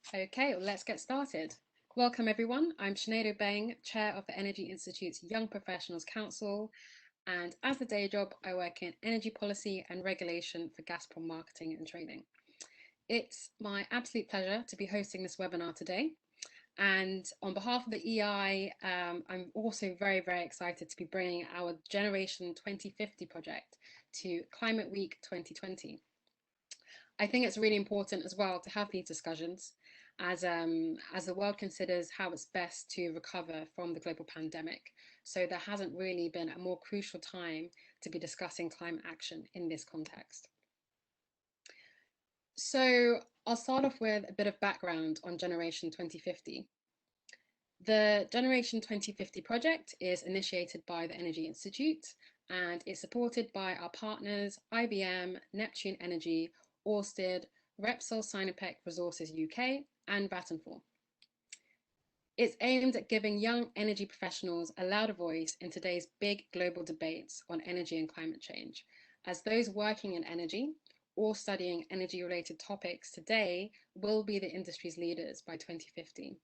Okay, well, let's get started. Welcome, everyone. I'm Sinead Obeng, Chair of the Energy Institute's Young Professionals Council. And as a day job, I work in energy policy and regulation for Gazprom marketing and trading. It's my absolute pleasure to be hosting this webinar today. And on behalf of the EI, I'm also very, very excited to be bringing our Generation 2050 project to Climate Week 2020. I think it's really important as well to have these discussions as the world considers how it's best to recover from the global pandemic. So there hasn't really been a more crucial time to be discussing climate action in this context. So I'll start off with a bit of background on Generation 2050. The Generation 2050 project is initiated by the Energy Institute and it's supported by our partners IBM, Neptune Energy, Ørsted, Repsol Sinopec Resources UK, and Vattenfall. It's aimed at giving young energy professionals a louder voice in today's big global debates on energy and climate change, as those working in energy or studying energy-related topics today will be the industry's leaders by 2050.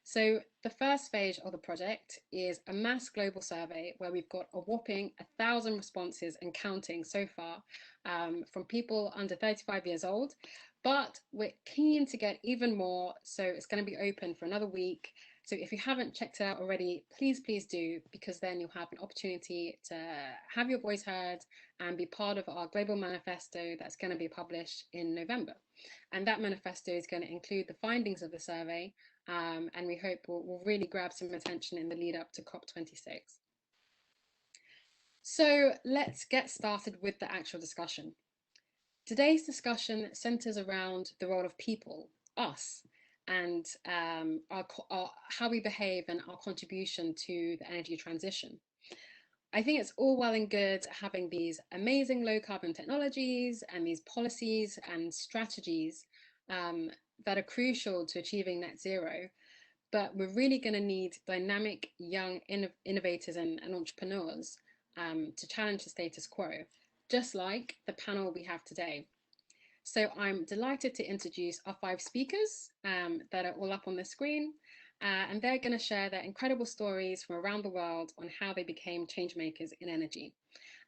So the first phase of the project is a mass global survey where we've got a whopping 1,000 responses and counting so far from people under 35 years old, but we're keen to get even more. So it's going to be open for another week. So if you haven't checked it out already, please do, because then you'll have an opportunity to have your voice heard and be part of our global manifesto that's going to be published in November. And that manifesto is going to include the findings of the survey, and we hope will really grab some attention in the lead up to COP26. So let's get started with the actual discussion. Today's discussion centers around the role of people, us, and how we behave and our contribution to the energy transition. I think it's all well and good having these amazing low carbon technologies and these policies and strategies that are crucial to achieving net zero, but we're really going to need dynamic young innovators and entrepreneurs to challenge the status quo, just like the panel we have today. So I'm delighted to introduce our 5 speakers that are all up on the screen, and they're going to share their incredible stories from around the world on how they became change makers in energy.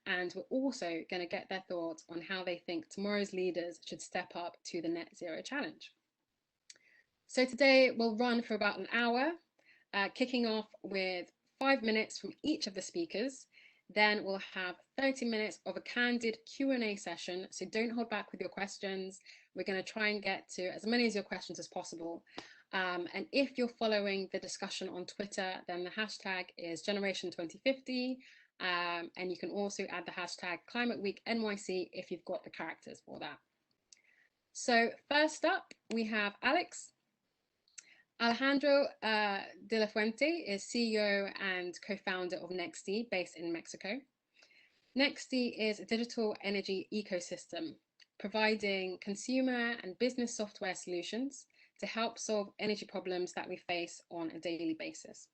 And we're also going to get their thoughts on how they think tomorrow's leaders should step up to the net zero challenge. So today we'll run for about an hour, kicking off with 5 minutes from each of the speakers. Then we'll have 30 minutes of a candid Q&A session, so don't hold back with your questions. We're going to try and get to as many of your questions as possible. And if you're following the discussion on Twitter, then the hashtag is Generation 2050, and you can also add the hashtag Climate Week NYC if you've got the characters for that. So first up, we have Alex. Alejandro de la Fuente is CEO and co-founder of Nexty, based in Mexico. Nexty is a digital energy ecosystem, providing consumer and business software solutions to help solve energy problems that we face on a daily basis.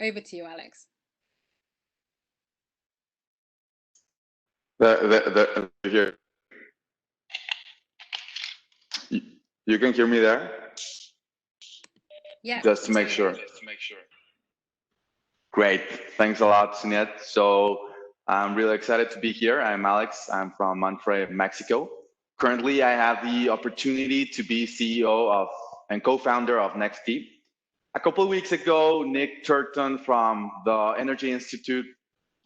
Over to you, Alex. Here. You can hear me there? Yeah. Just to make sure. Great. Thanks a lot, Sinead. So I'm really excited to be here. I'm Alex. I'm from Monterrey, Mexico. Currently, I have the opportunity to be CEO of and co-founder of Nexty. A couple of weeks ago, Nick Turton from the Energy Institute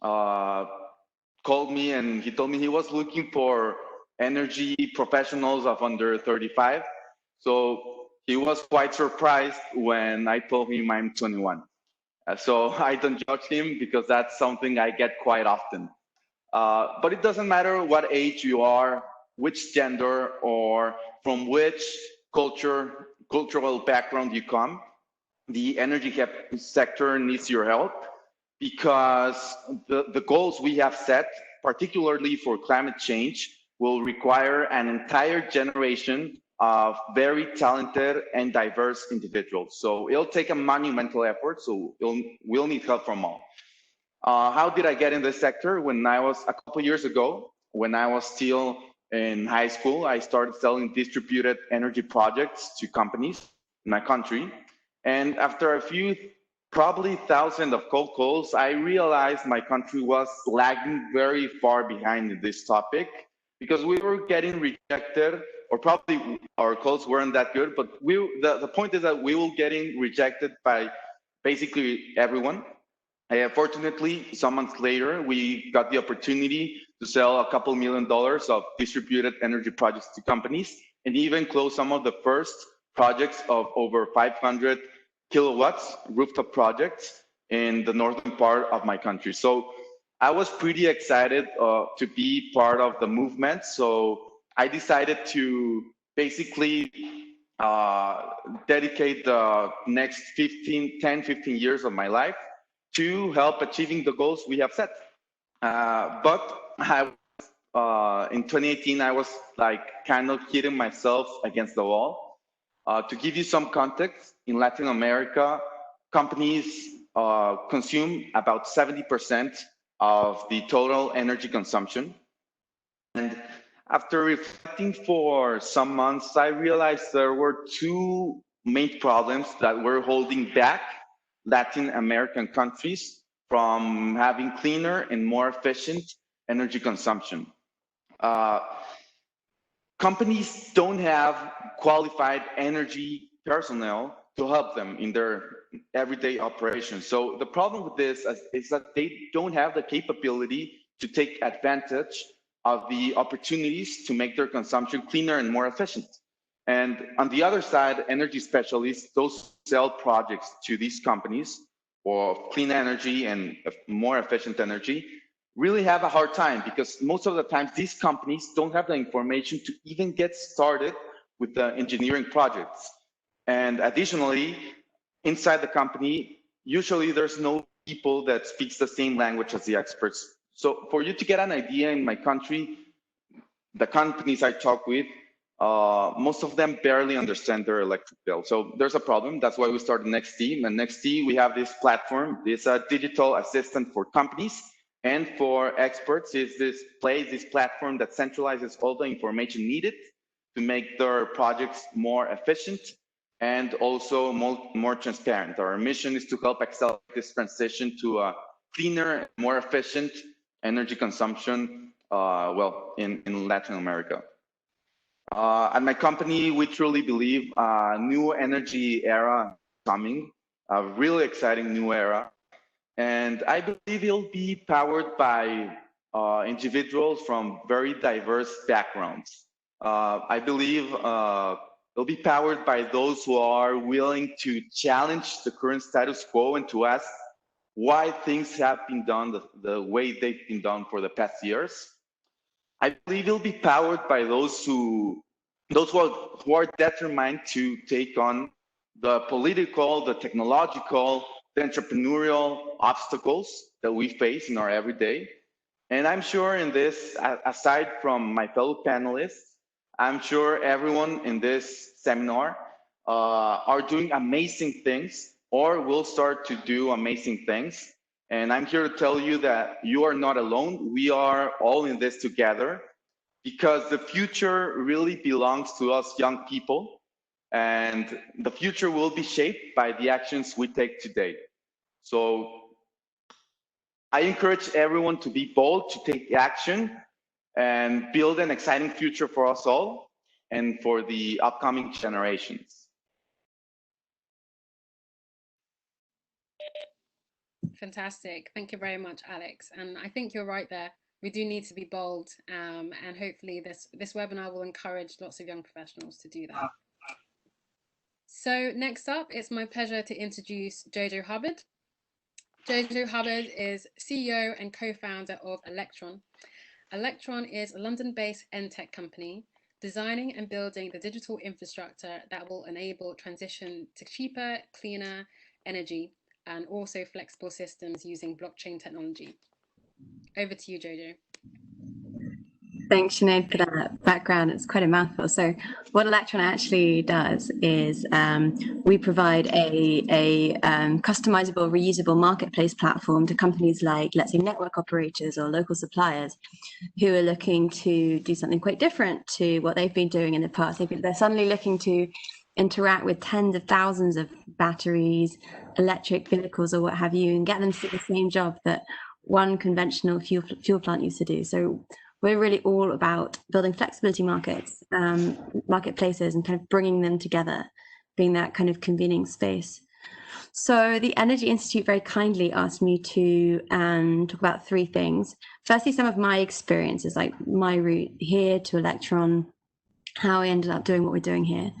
called me and he told me he was looking for energy professionals of under 35. So he was quite surprised when I told him I'm 21. So I don't judge him because that's something I get quite often. But it doesn't matter what age you are, which gender, or from which cultural background you come. The energy sector needs your help because the goals we have set, particularly for climate change, will require an entire generation of very talented and diverse individuals. So it'll take a monumental effort, so we'll need help from all. How did I get in this sector? When I was, a couple years ago, when I was still in high school, I started selling distributed energy projects to companies in my country. And after a few, probably thousands of cold calls, I realized my country was lagging very far behind in this topic because we were getting rejected, or probably our calls weren't that good, but the point is that we were getting rejected by basically everyone. Fortunately, some months later, we got the opportunity to sell a couple $1 million of distributed energy projects to companies and even close some of the first projects of over 500 kilowatts rooftop projects in the northern part of my country. So I was pretty excited to be part of the movement. So I decided to basically dedicate the next 10, 15 years of my life to help achieving the goals we have set. In 2018, I was like kind of hitting myself against the wall. To give you some context, in Latin America, companies consume about 70% of the total energy consumption. And after reflecting for some months, I realized there were two main problems that were holding back Latin American countries from having cleaner and more efficient energy consumption. Companies don't have qualified energy personnel to help them in their everyday operations. So the problem with this is that they don't have the capability to take advantage of the opportunities to make their consumption cleaner and more efficient. And on the other side, energy specialists, those sell projects to these companies for clean energy and more efficient energy, really have a hard time because most of the times these companies don't have the information to even get started with the engineering projects. And additionally, inside the company, usually there's no people that speaks the same language as the experts. So for you to get an idea, in my country, the companies I talk with, most of them barely understand their electric bill. So there's a problem. That's why we started NextD. And NextD, we have this platform. It's a digital assistant for companies and for experts. Is this platform that centralizes all the information needed to make their projects more efficient and also more transparent. Our mission is to help accelerate this transition to a cleaner, more efficient energy consumption, in Latin America. At my company, we truly believe a new energy era coming, a really exciting new era. And I believe it'll be powered by individuals from very diverse backgrounds. I believe it'll be powered by those who are willing to challenge the current status quo and to ask why things have been done the way they've been done for the past years. I believe it'll be powered by those who are determined to take on the political, the technological, the entrepreneurial obstacles that we face in our everyday. And I'm sure in this, aside from my fellow panelists, I'm sure everyone in this seminar are doing amazing things or will start to do amazing things. And I'm here to tell you that you are not alone. We are all in this together because the future really belongs to us young people. And the future will be shaped by the actions we take today. So I encourage everyone to be bold, to take action, and build an exciting future for us all and for the upcoming generations. Fantastic. Thank you very much, Alex. And I think you're right there. We do need to be bold, and hopefully this webinar will encourage lots of young professionals to do that. So next up, it's my pleasure to introduce Jojo Hubbard. Jojo Hubbard is CEO and co-founder of Electron. Electron is a London-based EdTech company designing and building the digital infrastructure that will enable transition to cheaper, cleaner energy and also flexible systems using blockchain technology. Over to you, Jojo. Thanks, Sinead, for that background. It's quite a mouthful. So, what Electron actually does is we provide a customizable, reusable marketplace platform to companies like, let's say, network operators or local suppliers who are looking to do something quite different to what they've been doing in the past. They're suddenly looking to interact with tens of thousands of batteries, electric vehicles, or what have you, and get them to do the same job that one conventional fuel plant used to do. So we're really all about building flexibility markets, marketplaces, and kind of bringing them together, being that kind of convening space. So the Energy Institute very kindly asked me to talk about three things. Firstly, some of my experiences, like my route here to Electron, how I ended up doing what we're doing here.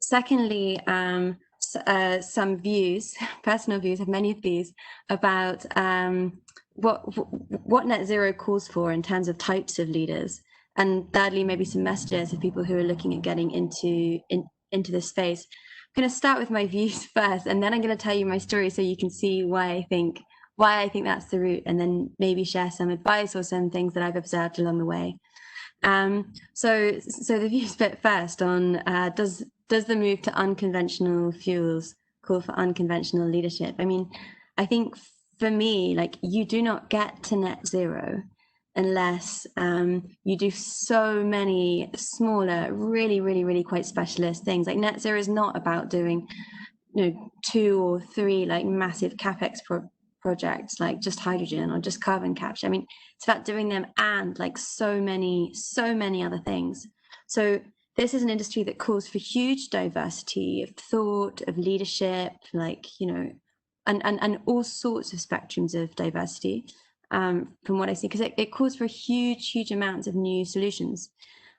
Secondly, some views, personal views, have many of these, about what net zero calls for in terms of types of leaders. And thirdly, maybe some messages of people who are looking at getting into this space. I'm going to start with my views first, and then I'm going to tell you my story so you can see why I think that's the route, and then maybe share some advice or some things that I've observed along the way. So the views bit first on does the move to unconventional fuels call for unconventional leadership? I mean, I think for me, like, you do not get to net zero unless you do so many smaller, really quite specialist things. Like, net zero is not about doing, 2 or 3 like massive capex projects like just hydrogen or just carbon capture. I mean, it's about doing them and like so many other things. So this is an industry that calls for huge diversity of thought, of leadership, like, and all sorts of spectrums of diversity, from what I see, because it calls for huge amounts of new solutions.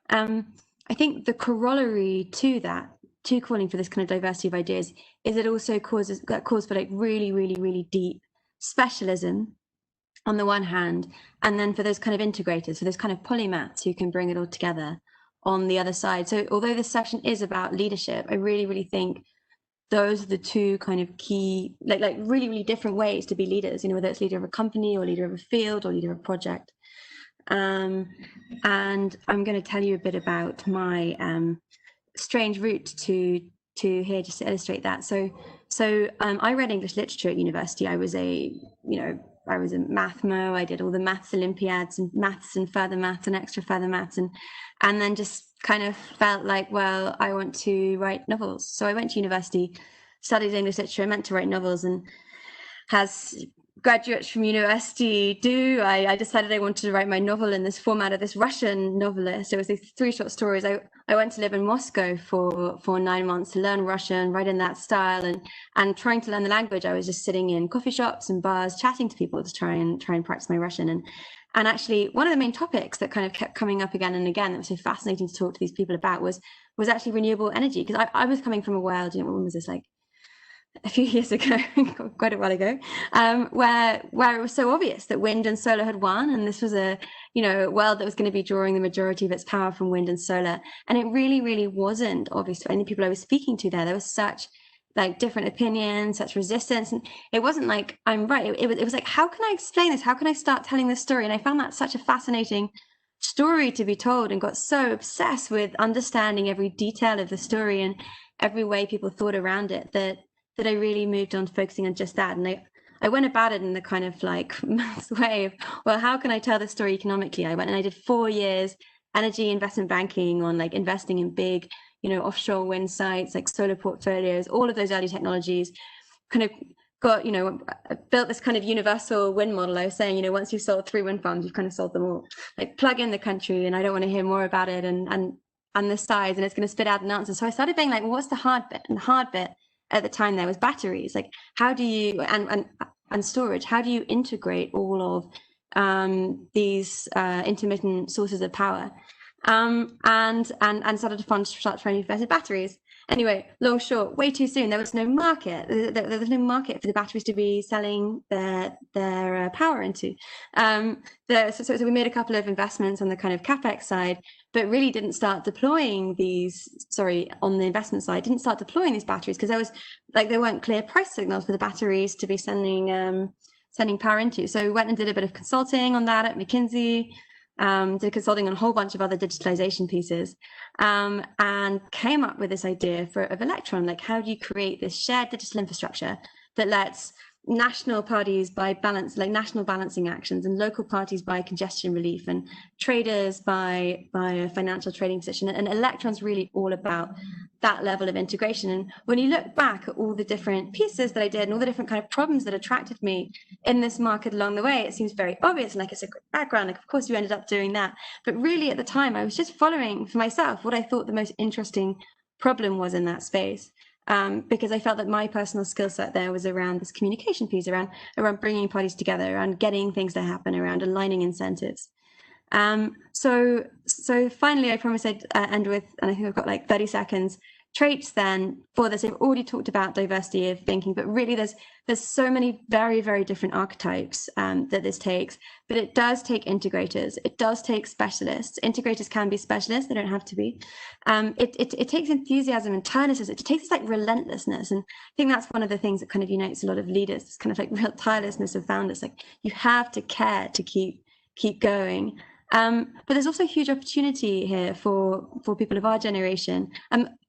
I think the corollary to that, to calling for this kind of diversity of ideas, is it also calls for like really deep specialism on the one hand, and then for those kind of integrators, for those kind of polymaths who can bring it all together on the other side. So although this session is about leadership, I really think those are the two kind of key, like really different ways to be leaders, whether it's leader of a company or leader of a field or leader of a project. And I'm going to tell you a bit about my strange route to here, just to illustrate that. So I read English literature at university. I was a mathmo. I did all the maths Olympiads and maths and further maths and extra further maths, and then just kind of felt like, well, I want to write novels. So I went to university, studied English literature, I meant to write novels, and as graduates from university do, I decided I wanted to write my novel in this format of this Russian novelist. It was these 3 short stories. I went to live in Moscow for 9 months to learn Russian, write in that style, and trying to learn the language. I was just sitting in coffee shops and bars, chatting to people to try and practice my Russian. And actually, one of the main topics that kind of kept coming up again and again that was so fascinating to talk to these people about was actually renewable energy. Because I was coming from a world, when was this, like a few years ago, quite a while ago, where it was so obvious that wind and solar had won, and this was a world that was going to be drawing the majority of its power from wind and solar. And it really wasn't obvious to any people I was speaking to there. There was such like different opinions, such resistance, and it wasn't like I'm right. It was like, how can I explain this? How can I start telling this story? And I found that such a fascinating story to be told, and got so obsessed with understanding every detail of the story and every way people thought around it that I really moved on to focusing on just that. And I went about it in the kind of like way of, well, how can I tell this story economically? I went and I did 4 years energy investment banking on like investing in big, offshore wind sites, like solar portfolios, all of those early technologies. Kind of got, built this kind of universal wind model. I was saying, once you've sold 3 wind farms, you've kind of sold them all. Like, plug in the country, and I don't want to hear more about it, and the size, and it's going to spit out an answer. So I started being like, well, what's the hard bit? And the hard bit at the time there was batteries. Like, how do you, and storage, how do you integrate all of these intermittent sources of power? And started to start trying to invest in batteries. Anyway, long short, way too soon. There was no market. There was no market for the batteries to be selling their power into. So we made a couple of investments on the kind of capex side, but really didn't start deploying these. On the investment side, didn't start deploying these batteries because there weren't clear price signals for the batteries to be sending power into. So we went and did a bit of consulting on that at McKinsey. did consulting on a whole bunch of other digitalization pieces, and came up with this idea of Electron. Like, how do you create this shared digital infrastructure that lets national parties buy national balancing actions, and local parties buy congestion relief, and traders buy a financial trading position? And Electron's really all about that level of integration. And when you look back at all the different pieces that I did and all the different kind of problems that attracted me in this market along the way, it seems very obvious, and like it's a great background, like of course you ended up doing that. But really at the time I was just following for myself what I thought the most interesting problem was in that space. Because I felt that my personal skill set there was around this communication piece, around bringing parties together, around getting things to happen, around aligning incentives. So finally, I promised I'd end with, and I think I've got like 30 seconds, traits then for this. I've already talked about diversity of thinking, but really there's so many very, very different archetypes that this takes, but it does take integrators. It does take specialists. Integrators can be specialists, they don't have to be. It takes enthusiasm and tirelessness. It takes this like relentlessness. And I think that's one of the things that kind of unites a lot of leaders, this kind of like real tirelessness of founders. Like you have to care to keep going. But there's also a huge opportunity here for people of our generation.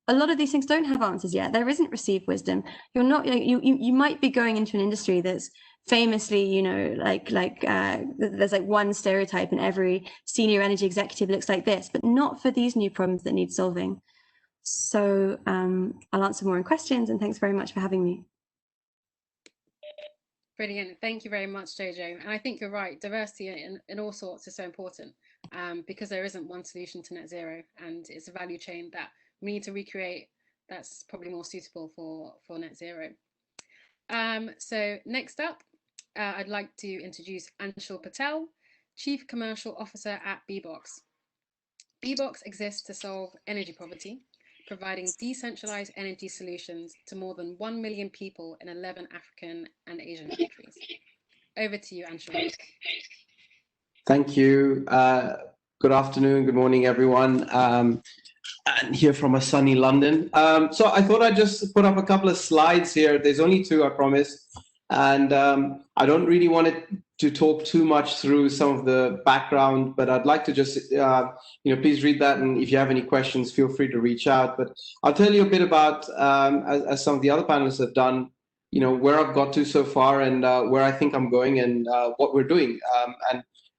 A lot of these things don't have answers yet. There isn't received wisdom. You're not, you might be going into an industry that's famously, there's like one stereotype and every senior energy executive looks like this, but not for these new problems that need solving. So I'll answer more in questions, and thanks very much for having me. Brilliant. Thank you very much, Jojo. And I think you're right. Diversity in all sorts is so important because there isn't one solution to net zero, and it's a value chain that we need to recreate that's probably more suitable for net zero. So next up, I'd like to introduce Anshul Patel, Chief Commercial Officer at Bbox. Bbox exists to solve energy poverty, providing decentralized energy solutions to more than 1 million people in 11 African and Asian countries. Over to you, Anshul. Thank you. Good afternoon, good morning, everyone. And here from a sunny London. So I thought I'd just put up a couple of slides here. There's only two, I promise. And I don't really want to talk too much through some of the background, but I'd like to just, please read that. And if you have any questions, feel free to reach out. But I'll tell you a bit about, as some of the other panelists have done, where I've got to so far, and where I think I'm going, and what we're doing,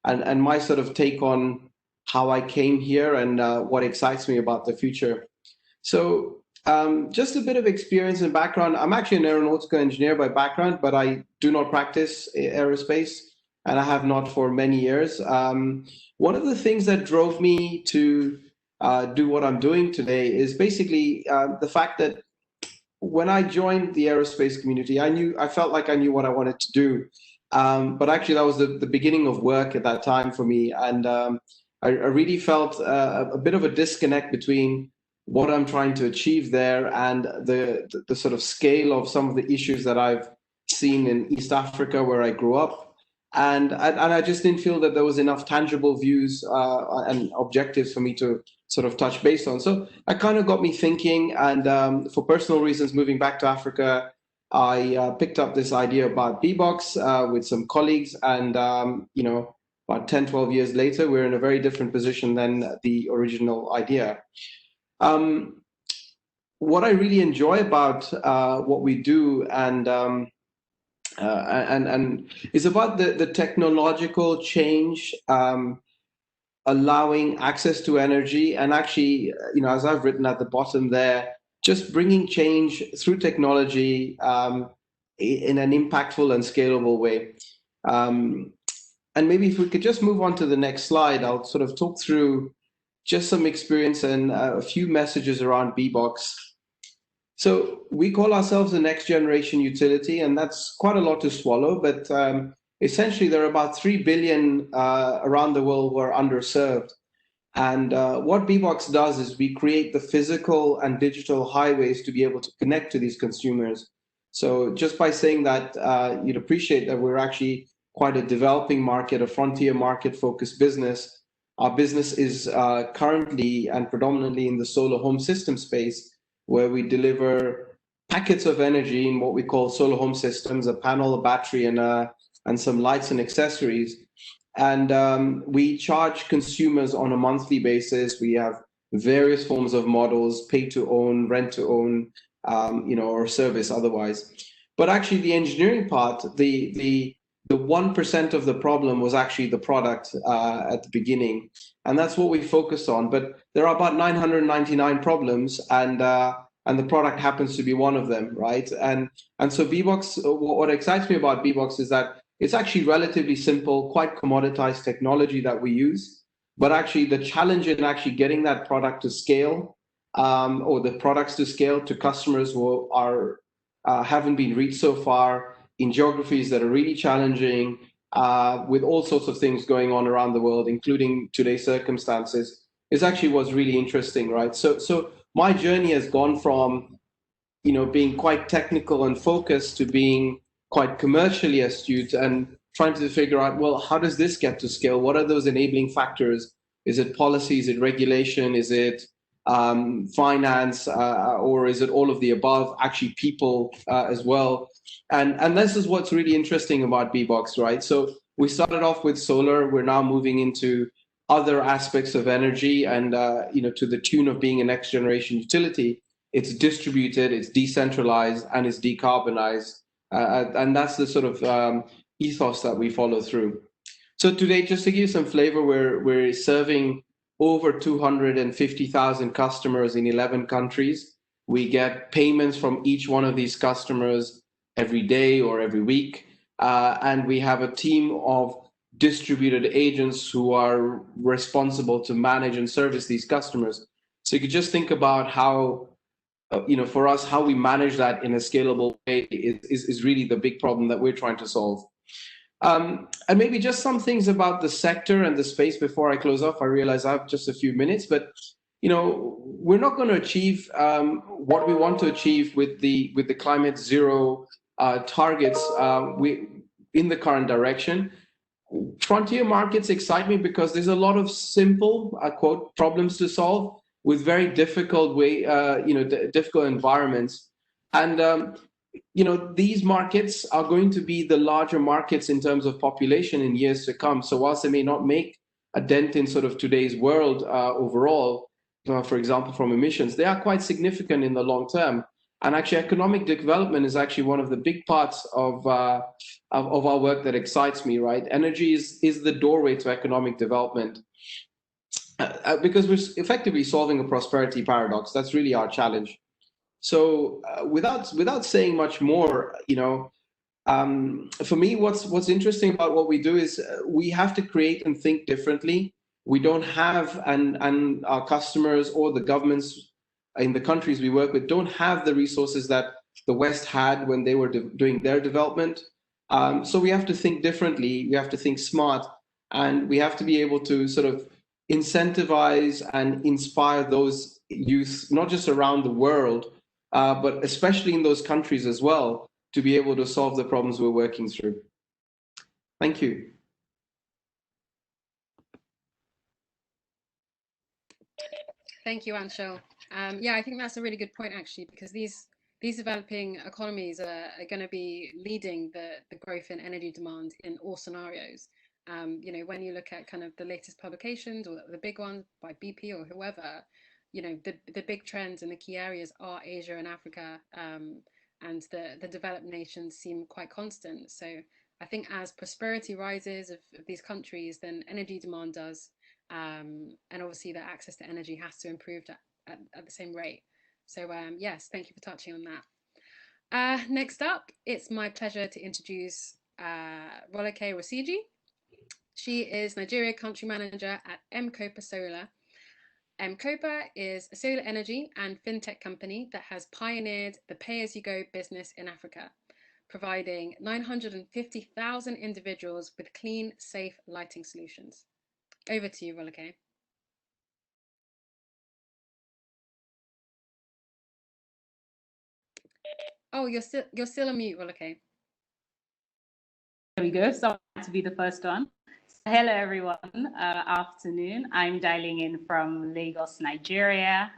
and my sort of take on how I came here and what excites me about the future. So just a bit of experience and background. I'm actually an aeronautical engineer by background, but I do not practice aerospace, and I have not for many years. One of the things that drove me to do what I'm doing today is basically the fact that when I joined the aerospace community, I felt like I knew what I wanted to do. But actually, that was the beginning of work at that time for me. And I really felt a bit of a disconnect between what I'm trying to achieve there and the sort of scale of some of the issues that I've seen in East Africa, where I grew up. And I just didn't feel that there was enough tangible views and objectives for me to sort of touch base on. So that kind of got me thinking. And for personal reasons, moving back to Africa, I picked up this idea about Bbox with some colleagues. And, about 10, 12 years later, we're in a very different position than the original idea. What I really enjoy about what we do and is about the technological change, allowing access to energy, and actually, as I've written at the bottom there, just bringing change through technology in an impactful and scalable way. And maybe if we could just move on to the next slide, I'll sort of talk through just some experience and a few messages around Bbox. So we call ourselves a next generation utility, and that's quite a lot to swallow, but essentially there are about 3 billion around the world who are underserved. And what Bbox does is we create the physical and digital highways to be able to connect to these consumers. So just by saying that, you'd appreciate that we're actually quite a developing market, a frontier market focused business. Our business is currently and predominantly in the solar home system space, where we deliver packets of energy in what we call solar home systems, a panel, a battery, and some lights and accessories. And we charge consumers on a monthly basis. We have various forms of models: pay to own, rent to own, or service otherwise. But actually, the engineering part, the 1% of the problem was actually the product at the beginning, and that's what we focused on. But there are about 999 problems, and the product happens to be one of them, right? And so Bbox, what excites me about Bbox is that it's actually relatively simple, quite commoditized technology that we use. But actually, the challenge in actually getting that product to scale, or the products to scale to customers who haven't been reached so far in geographies that are really challenging, with all sorts of things going on around the world, including today's circumstances, is actually what's really interesting, right? So my journey has gone from, being quite technical and focused to being quite commercially astute and trying to figure out, well, how does this get to scale? What are those enabling factors? Is it policy? Is it regulation? Is it finance? Or is it all of the above? Actually, people as well. And this is what's really interesting about Bbox, right? So we started off with solar. We're now moving into other aspects of energy, and to the tune of being a next generation utility. It's distributed, it's decentralized, and it's decarbonized. And that's the sort of ethos that we follow through. So today, just to give you some flavor, we're serving over 250,000 customers in 11 countries. We get payments from each one of these customers every day or every week. And we have a team of distributed agents who are responsible to manage and service these customers. So you could just think about how, for us, how we manage that in a scalable way is really the big problem that we're trying to solve. And maybe just some things about the sector and the space before I close off. I realize I have just a few minutes, but we're not going to achieve what we want to achieve with the climate zero targets in the current direction. Frontier markets excite me because there's a lot of simple, quote, problems to solve with very difficult difficult environments. And these markets are going to be the larger markets in terms of population in years to come. So whilst they may not make a dent in sort of today's world overall, for example, from emissions, they are quite significant in the long term. And actually, economic development is actually one of the big parts of our work that excites me, right? Energy is the doorway to economic development. Because we're effectively solving a prosperity paradox. That's really our challenge. So without saying much more, for me, what's interesting about what we do is we have to create and think differently. We don't have, and our customers or the governments in the countries we work with don't have the resources that the West had when they were doing their development. So we have to think differently. We have to think smart, and we have to be able to sort of incentivize and inspire those youth, not just around the world, but especially in those countries as well, to be able to solve the problems we're working through. Thank you. Thank you, Anshul. Yeah, I think that's a really good point, actually, because these developing economies are going to be leading the growth in energy demand in all scenarios. When you look at kind of the latest publications or the big ones by BP or whoever, the big trends in the key areas are Asia and Africa, and the developed nations seem quite constant. So I think as prosperity rises of these countries, then energy demand does, and obviously the access to energy has to improve at the same rate. So yes, thank you for touching on that. Next up, it's my pleasure to introduce Rolake Rosiji. She is Nigeria Country Manager at M-Kopa Solar. M-Kopa is a solar energy and fintech company that has pioneered the pay-as-you-go business in Africa, providing 950,000 individuals with clean, safe lighting solutions. Over to you, Rolake. Oh, you're still on mute, Rolake. There we go. So to be the first one. Hello, everyone. Afternoon. I'm dialing in from Lagos, Nigeria.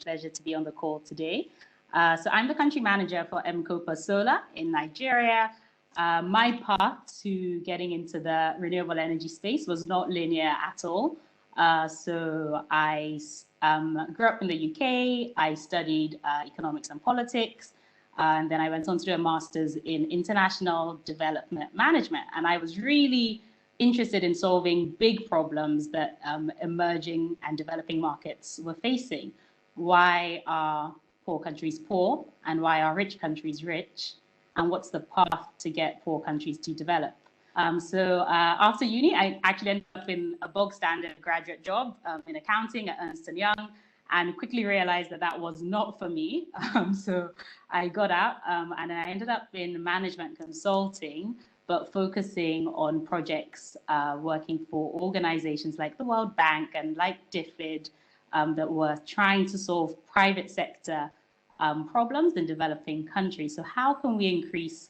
Pleasure to be on the call today. So I'm the country manager for M-Kopa Solar in Nigeria. My path to getting into the renewable energy space was not linear at all. So I grew up in the UK. I studied economics and politics. And then I went on to do a master's in international development management. And I was really interested in solving big problems that emerging and developing markets were facing. Why are poor countries poor, and why are rich countries rich? And what's the path to get poor countries to develop? So after uni, I actually ended up in a bog standard graduate job in accounting at Ernst & Young, and quickly realized that that was not for me. So I got out and I ended up in management consulting, but focusing on projects working for organizations like the World Bank and like DFID that were trying to solve private sector problems in developing countries. So how can we increase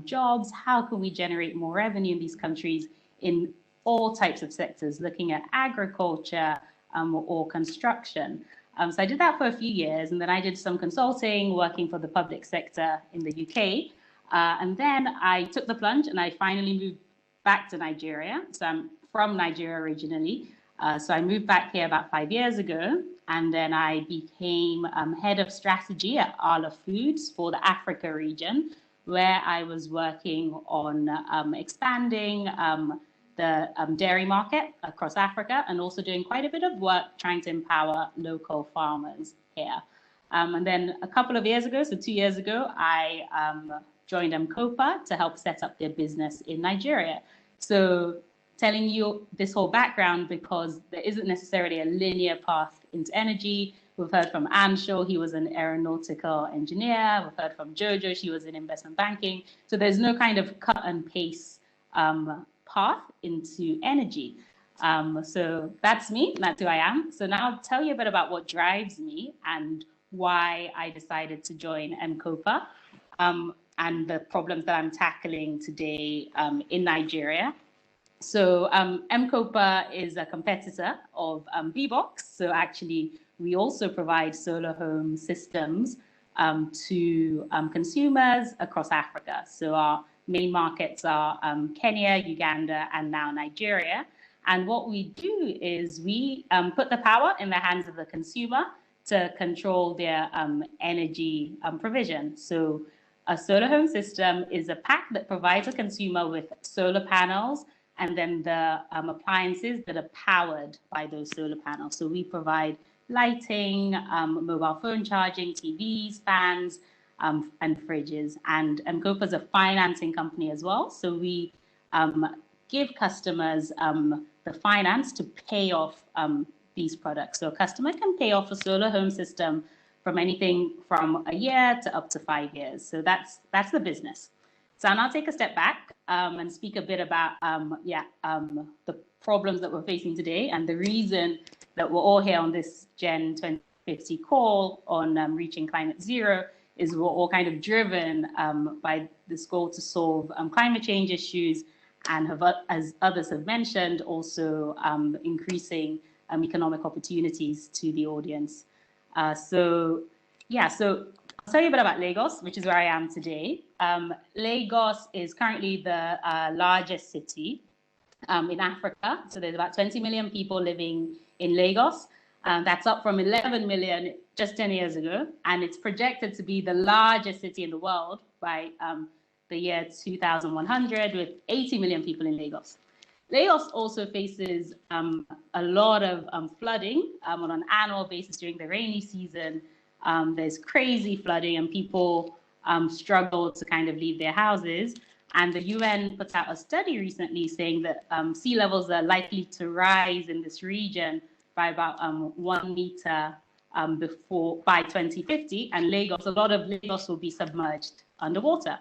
jobs? How can we generate more revenue in these countries in all types of sectors, looking at agriculture or construction? So I did that for a few years, and then I did some consulting, working for the public sector in the UK. And then I took the plunge and I finally moved back to Nigeria. So I'm from Nigeria originally. So I moved back here about 5 years ago, and then I became head of strategy at Arla Foods for the Africa region, where I was working on expanding the dairy market across Africa, and also doing quite a bit of work trying to empower local farmers here. And then a couple of years ago, so 2 years ago, I joined Mcopa to help set up their business in Nigeria. So telling you this whole background because there isn't necessarily a linear path into energy. We've heard from Ansho, he was an aeronautical engineer. We've heard from Jojo, she was in investment banking. So there's no kind of cut and paste path into energy. So that's me, that's who I am. So now I'll tell you a bit about what drives me and why I decided to join Mcopa and the problems that I'm tackling today in Nigeria. So Mcopa is a competitor of Bbox. So actually, we also provide solar home systems to consumers across Africa. So our main markets are Kenya, Uganda, and now Nigeria. And what we do is we put the power in the hands of the consumer to control their energy provision. So a solar home system is a pack that provides a consumer with solar panels and then the appliances that are powered by those solar panels. So we provide lighting, mobile phone charging, TVs, fans, and fridges. And Mcopa is a financing company as well. So we give customers the finance to pay off these products. So a customer can pay off a solar home system from anything from a year to up to 5 years. So that's the business. So I'll now take a step back and speak a bit about the problems that we're facing today and the reason that we're all here on this Gen 2050 call on reaching climate zero is we're all kind of driven by this goal to solve climate change issues and have, as others have mentioned, also increasing economic opportunities to the audience. So I'll tell you a bit about Lagos, which is where I am today. Lagos is currently the largest city in Africa. So there's about 20 million people living in Lagos. That's up from 11 million just 10 years ago. And it's projected to be the largest city in the world by the year 2100 with 80 million people in Lagos. Lagos also faces a lot of flooding on an annual basis during the rainy season. There's crazy flooding and people struggle to kind of leave their houses. And the UN put out a study recently saying that sea levels are likely to rise in this region by about 1 meter by 2050. And a lot of Lagos will be submerged underwater.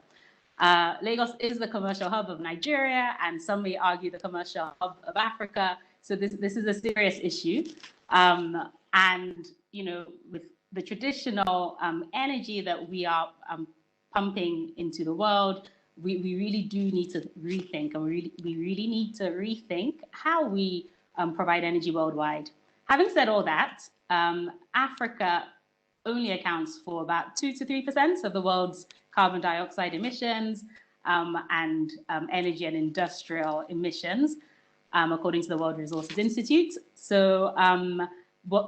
Lagos is the commercial hub of Nigeria, and some may argue the commercial hub of Africa. So this is a serious issue. And, you know, with the traditional energy that we are pumping into the world, we really do need to rethink, and we really need to rethink how we provide energy worldwide. Having said all that, Africa only accounts for about 2 to 3% of the world's carbon dioxide emissions. and energy and industrial emissions, according to the World Resources Institute. So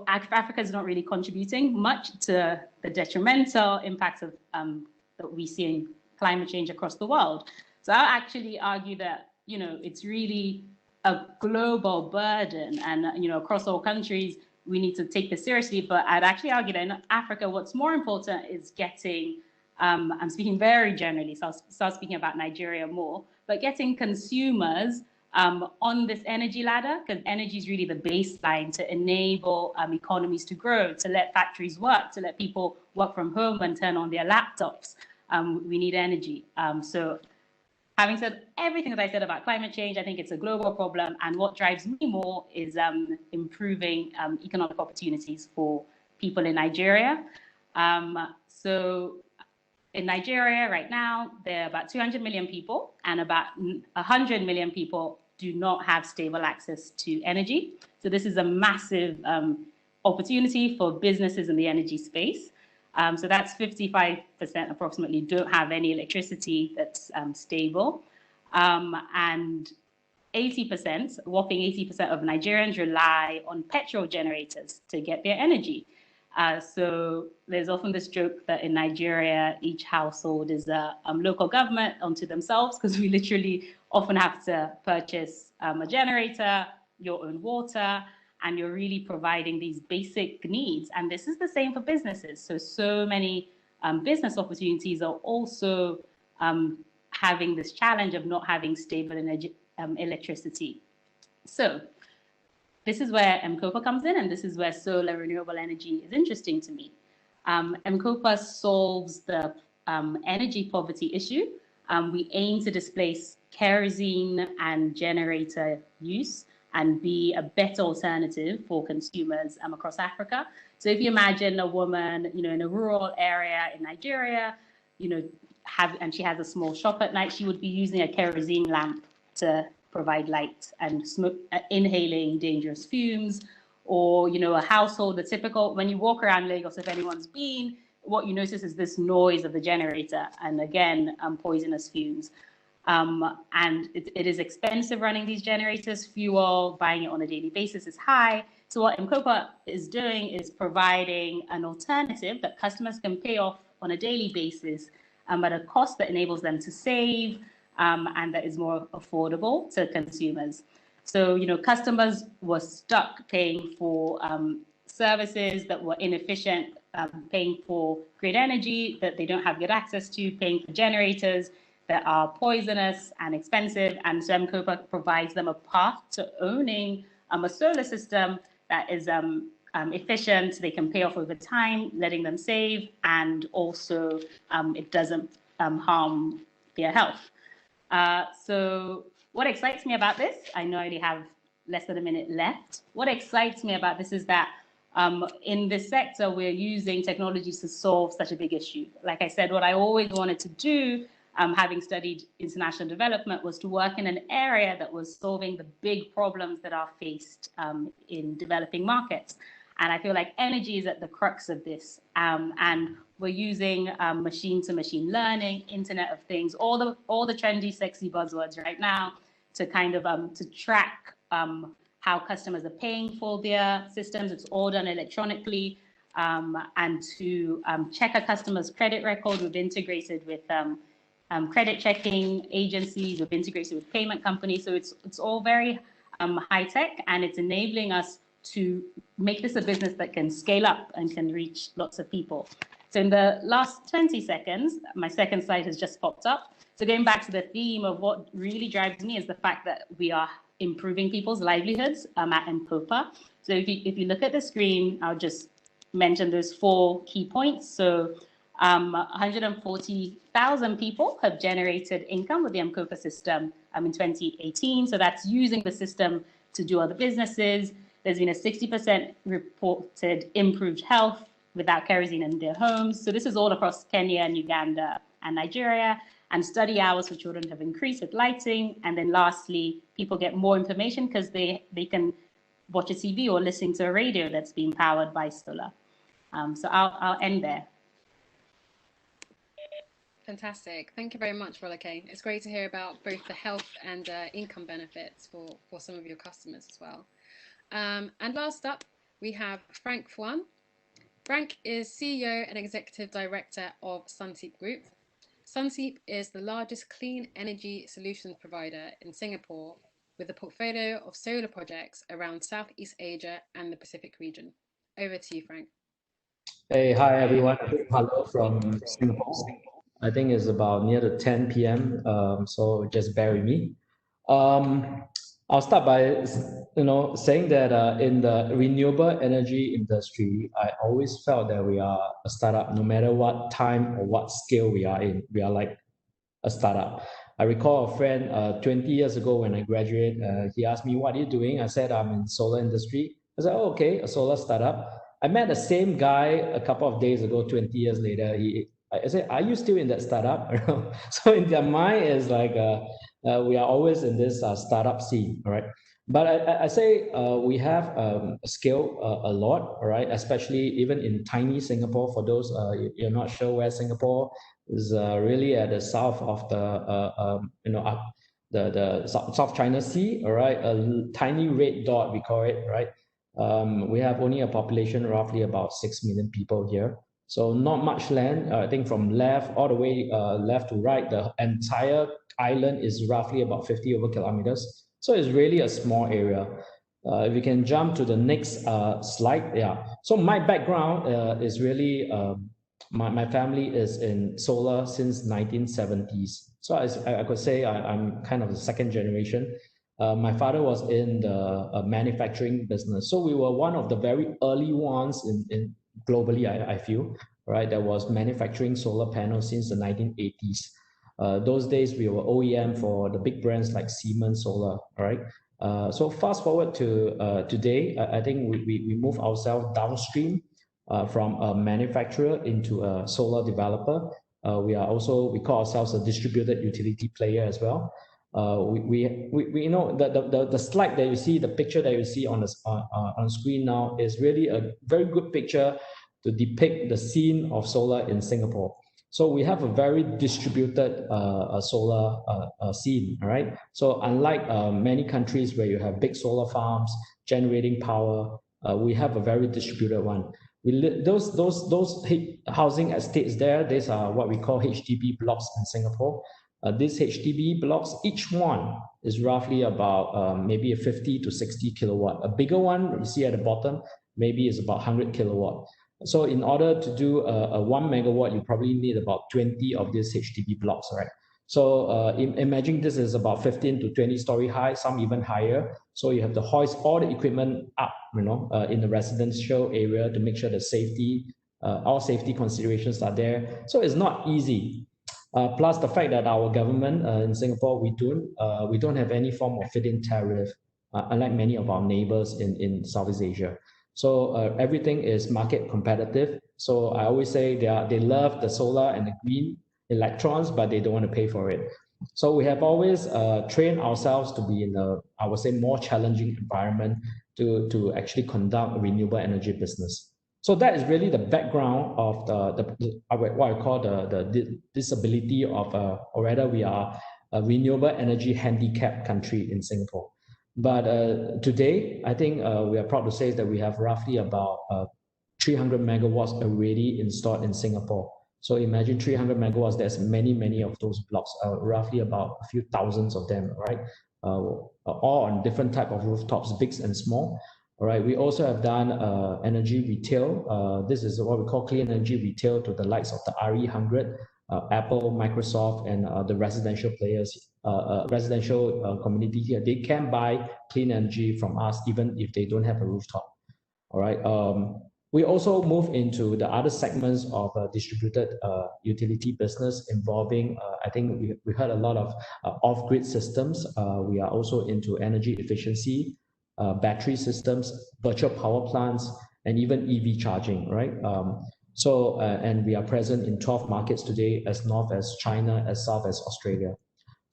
Africa is not really contributing much to the detrimental impacts of that we see in climate change across the world. So I'll actually argue that, it's really a global burden, and, across all countries, we need to take this seriously. But I'd actually argue that in Africa, what's more important is getting, I'm speaking very generally, so I'll start speaking about Nigeria more, but getting consumers on this energy ladder, because energy is really the baseline to enable economies to grow, to let factories work, to let people work from home and turn on their laptops. We need energy. So having said everything that I said about climate change, I think it's a global problem. And what drives me more is improving economic opportunities for people in Nigeria. So in Nigeria right now, there are about 200 million people, and about 100 million people do not have stable access to energy. So this is a massive opportunity for businesses in the energy space. So that's 55% approximately don't have any electricity that's stable. And 80%, whopping 80% of Nigerians rely on petrol generators to get their energy. So there's often this joke that in Nigeria, each household is a local government unto themselves, because we literally often have to purchase a generator, your own water, and you're really providing these basic needs. And this is the same for businesses. So many business opportunities are also having this challenge of not having stable electricity. So this is where M-KOPA comes in, and this is where solar renewable energy is interesting to me. M-KOPA solves the energy poverty issue. We aim to displace kerosene and generator use and be a better alternative for consumers across Africa. So if you imagine a woman, in a rural area in Nigeria, and she has a small shop at night, she would be using a kerosene lamp to provide light and inhaling dangerous fumes. Or, a household, the typical, when you walk around Lagos, if anyone's been, what you notice is this noise of the generator, and again, poisonous fumes. And it is expensive running these generators. Fuel, buying it on a daily basis is high. So what M-KOPA is doing is providing an alternative that customers can pay off on a daily basis at a cost that enables them to save, and that is more affordable to consumers. So, customers were stuck paying for services that were inefficient, paying for grid energy that they don't have good access to, paying for generators that are poisonous and expensive. And so M-KOPA provides them a path to owning a solar system that is efficient. They can pay off over time, letting them save, and also it doesn't harm their health. So what excites me about this, I know I only have less than a minute left. What excites me about this is that in this sector, we're using technologies to solve such a big issue. Like I said, what I always wanted to do, having studied international development, was to work in an area that was solving the big problems that are faced in developing markets. And I feel like energy is at the crux of this. And we're using machine-to-machine learning, Internet of Things, all the trendy, sexy buzzwords right now to kind of to track how customers are paying for their systems. It's all done electronically. And to check a customer's credit record, we've integrated with credit checking agencies, we've integrated with payment companies. So it's all very high tech, and it's enabling us to make this a business that can scale up and can reach lots of people. So in the last 20 seconds, my second slide has just popped up. So going back to the theme of what really drives me is the fact that we are improving people's livelihoods at M-KOPA. So if you look at the screen, I'll just mention those 4 key points. So 140,000 people have generated income with the M-KOPA system in 2018. So that's using the system to do other businesses. There's been a 60% reported improved health without kerosene in their homes. So this is all across Kenya and Uganda and Nigeria. And study hours for children have increased with lighting. And then lastly, people get more information because they can watch a TV or listen to a radio that's being powered by solar. So I'll end there. Fantastic. Thank you very much, Rolake. It's great to hear about both the health and income benefits for some of your customers as well. And last up, we have Frank Fuan. Frank is CEO and Executive Director of Sunseap Group. Sunseap is the largest clean energy solutions provider in Singapore, with a portfolio of solar projects around Southeast Asia and the Pacific region. Over to you, Frank. Hey, hi everyone. Hello from Singapore. I think it's about near to 10 p.m. So just bear with me. I'll start by saying that in the renewable energy industry, I always felt that we are a startup. No matter what time or what scale we are in, we are like a startup. I recall a friend 20 years ago when I graduated, he asked me, "What are you doing?" I said, "I'm in solar industry." I said, "Oh, okay, a solar startup." I met the same guy a couple of days ago, 20 years later. I said, "Are you still in that startup?" So in their mind, it's like we are always in this startup scene, all right? But I say we have scaled a lot, all right? Especially even in tiny Singapore. For those you're not sure where Singapore is, really at the south of the South China Sea, all right? A tiny red dot, we call it, right? We have only a population roughly about 6 million people here. So not much land. I think from left all the way left to right, the entire island is roughly about 50 over kilometers. So it's really a small area. If we can jump to the next slide. Yeah. So my background is really, my family is in solar since 1970s. So I could say I'm kind of the second generation. My father was in the manufacturing business. So we were one of the very early ones in globally, I feel, right? That was manufacturing solar panels since the 1980s. Those days we were OEM for the big brands like Siemens Solar, right? So fast forward to today, I think we move ourselves downstream from a manufacturer into a solar developer. We call ourselves a distributed utility player as well. We know the slide that you see, the picture that you see on screen now is really a very good picture to depict the scene of solar in Singapore. So we have a very distributed solar scene, right? So unlike many countries where you have big solar farms generating power, we have a very distributed one. Those housing estates there, these are what we call HDB blocks in Singapore. These HDB blocks, each one is roughly about maybe a 50 to 60 kilowatt. A bigger one, you see at the bottom, maybe is about 100 kilowatt. So in order to do a 1 megawatt, you probably need about 20 of these HDB blocks, right? So imagine this is about 15 to 20 story high, some even higher. So you have to hoist all the equipment up, in the residential area to make sure that safety, all safety considerations are there. So it's not easy. Plus the fact that our government in Singapore, we don't have any form of feed-in tariff, unlike many of our neighbors in Southeast Asia. So everything is market competitive. So I always say they love the solar and the green electrons, but they don't want to pay for it. So we have always trained ourselves to be in I would say, more challenging environment to actually conduct a renewable energy business. So that is really the background of what I call the disability of, or rather we are a renewable energy handicapped country in Singapore. But today, I think we are proud to say that we have roughly about 300 megawatts already installed in Singapore. So imagine 300 megawatts, there's many of those blocks, roughly about a few thousands of them, right? All on different type of rooftops, big and small. All right, we also have done energy retail. This is what we call clean energy retail to the likes of the RE100, Apple, Microsoft, and the residential players, residential community here. They can buy clean energy from us even if they don't have a rooftop. All right. We also move into the other segments of distributed utility business involving, I think we heard a lot of off-grid systems. We are also into energy efficiency, battery systems, virtual power plants, and even EV charging, right? And we are present in 12 markets today, as north as China, as south as Australia.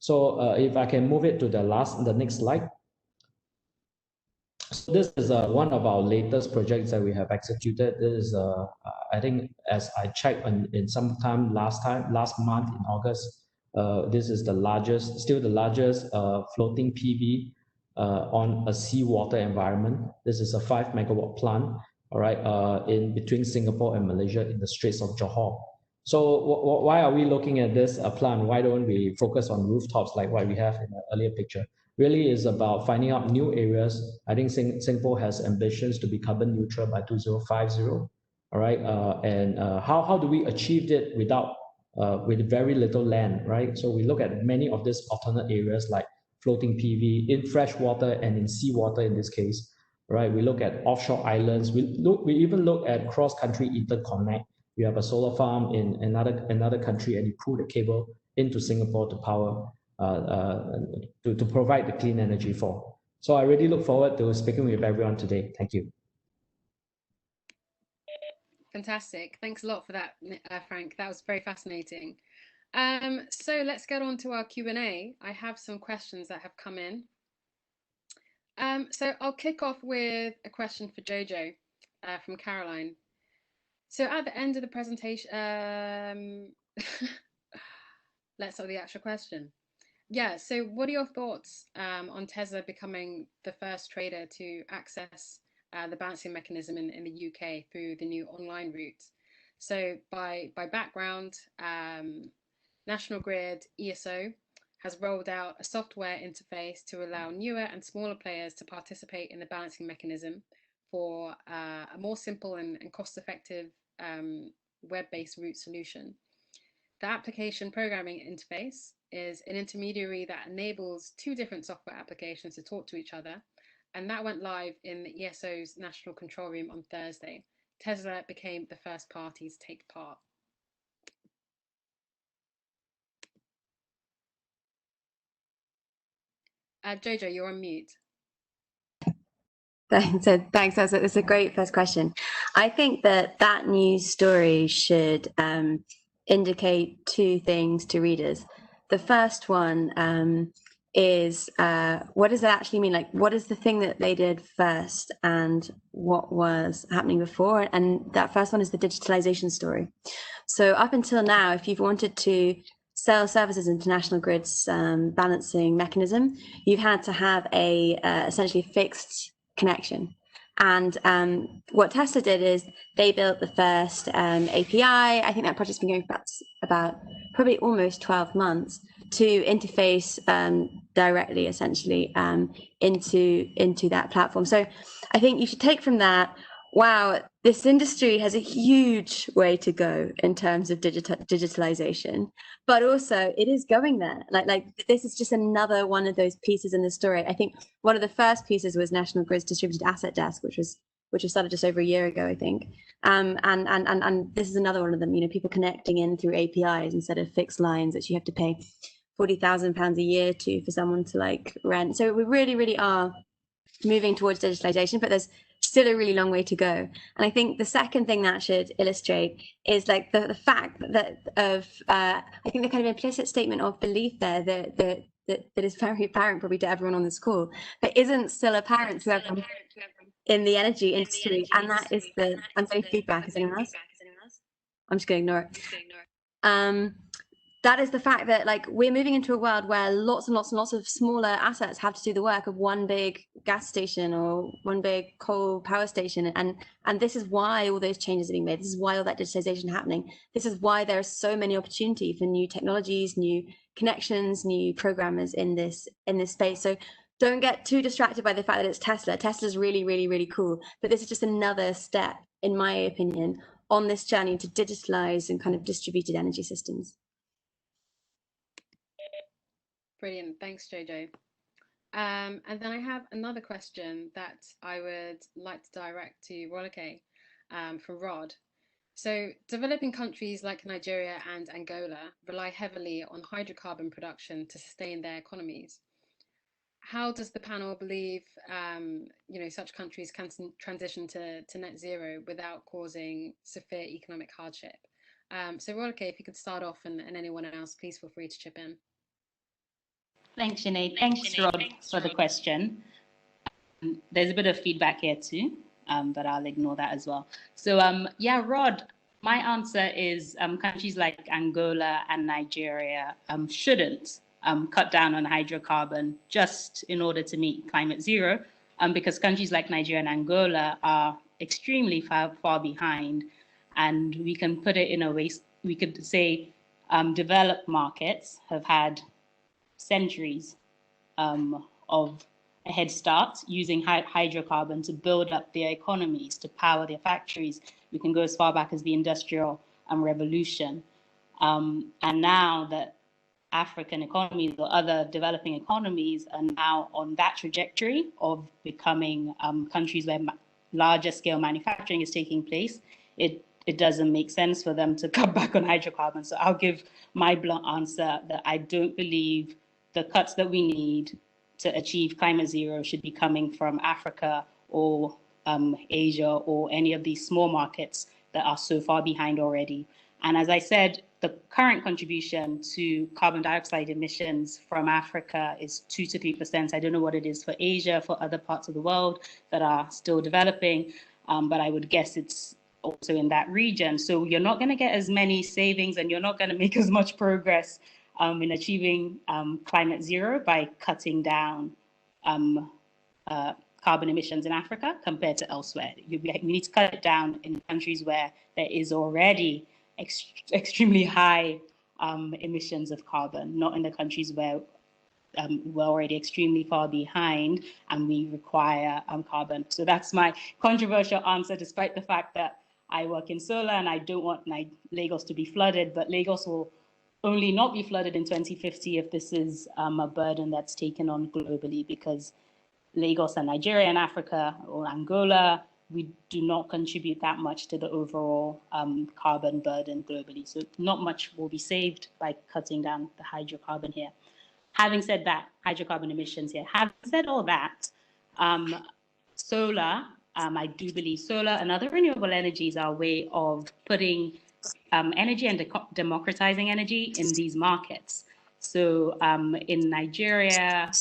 So if I can move it to the next slide. So this is one of our latest projects that we have executed. This is, I think, as I checked in sometime last month in August, this is the largest, still the largest floating PV on a seawater environment. This is a 5 megawatt plant, all right, in between Singapore and Malaysia in the Straits of Johor. So why are we looking at this plant? Why don't we focus on rooftops like what we have in the earlier picture? Really is about finding out new areas. I think Singapore has ambitions to be carbon neutral by 2050. All right, and how do we achieve it without with very little land, right? So we look at many of these alternate areas like floating PV in freshwater and in seawater in this case, right? We look at offshore islands. We even look at cross-country interconnect. You have a solar farm in another country, and you pull the cable into Singapore to power to provide the clean energy for. So I really look forward to speaking with everyone today. Thank you. Fantastic. Thanks a lot for that, Frank. That was very fascinating. So let's get on to our Q&A. I have some questions that have come in. So I'll kick off with a question for Jojo from Caroline. So at the end of the presentation, let's start with the actual question. Yeah, so what are your thoughts on Tesla becoming the first trader to access the balancing mechanism in the UK through the new online route? So by background, National Grid ESO has rolled out a software interface to allow newer and smaller players to participate in the balancing mechanism for a more simple and cost-effective web-based route solution. The application programming interface is an intermediary that enables two different software applications to talk to each other, and that went live in the ESO's National Control Room on Thursday. Tesla became the first party to take part. Jojo, you're on mute. So thanks. That's a great first question. I think that news story should indicate two things to readers. The first one is what does that actually mean? Like, what is the thing that they did first, and what was happening before? And that first one is the digitalization story. So up until now, if you've wanted to sell services into National Grid's balancing mechanism, you've had to have a essentially fixed connection. And what Tesla did is they built the first API. I think that project's been going for about probably almost 12 months to interface directly, essentially, into that platform. So I think you should take from that, wow, this industry has a huge way to go in terms of digitalization, but also it is going there. Like this is just another one of those pieces in the story. I think one of the first pieces was National Grid's distributed asset desk, which was started just over a year ago, I think. And this is another one of them. You know, people connecting in through APIs instead of fixed lines that you have to pay £40,000 a year for someone to like rent. So we really are moving towards digitalization, but there's still a really long way to go. And I think the second thing that should illustrate is like the fact that I think the kind of implicit statement of belief there that is very apparent probably to everyone on this call, but isn't still apparent to everyone in the energy industry, and that is I'm getting feedback. Is anyone else? I'm just going to ignore it. That is the fact that like we're moving into a world where lots and lots of smaller assets have to do the work of one big gas station or one big coal power station, and this is why all those changes are being made. This is why all that digitization is happening. This is why there is so many opportunity for new technologies, new connections, new programmers in this space. So don't get too distracted by the fact that it's Tesla. Tesla's really cool, but this is just another step, in my opinion, on this journey to digitalize and kind of distributed energy systems. Brilliant. Thanks, Jojo. And then I have another question that I would like to direct to Rolake from Rod. So developing countries like Nigeria and Angola rely heavily on hydrocarbon production to sustain their economies. How does the panel believe such countries can transition to net zero without causing severe economic hardship? So Rolake, if you could start off, and anyone else, please feel free to chip in. Thanks, Sinead. Thanks, Rod, for the question. there's a bit of feedback here too, but I'll ignore that as well. So yeah, Rod, my answer is countries like Angola and Nigeria shouldn't cut down on hydrocarbon just in order to meet climate zero, because countries like Nigeria and Angola are extremely far behind. And we can put it in a way, we could say developed markets have had centuries of a head start using hydrocarbon to build up their economies, to power their factories. We can go as far back as the Industrial Revolution. And now that African economies or other developing economies are now on that trajectory of becoming countries where larger scale manufacturing is taking place, it doesn't make sense for them to cut back on hydrocarbons. So I'll give my blunt answer that I don't believe the cuts that we need to achieve climate zero should be coming from Africa or Asia or any of these small markets that are so far behind already. And as I said, the current contribution to carbon dioxide emissions from Africa is 2 to 3%. I don't know what it is for Asia, for other parts of the world that are still developing, but I would guess it's also in that region. So you're not going to get as many savings and you're not going to make as much progress in achieving climate zero by cutting down carbon emissions in Africa compared to elsewhere. We need to cut it down in countries where there is already extremely high emissions of carbon, not in the countries where we're already extremely far behind and we require carbon. So that's my controversial answer, despite the fact that I work in solar and I don't want Lagos to be flooded, but Lagos will only not be flooded in 2050 if this is a burden that's taken on globally, because Lagos and Nigeria and Africa or Angola, we do not contribute that much to the overall carbon burden globally. So not much will be saved by cutting down the hydrocarbon here. Having said that, hydrocarbon emissions here, having said all that, solar, I do believe solar and other renewable energies are a way of putting energy and democratizing energy in these markets. So in Nigeria,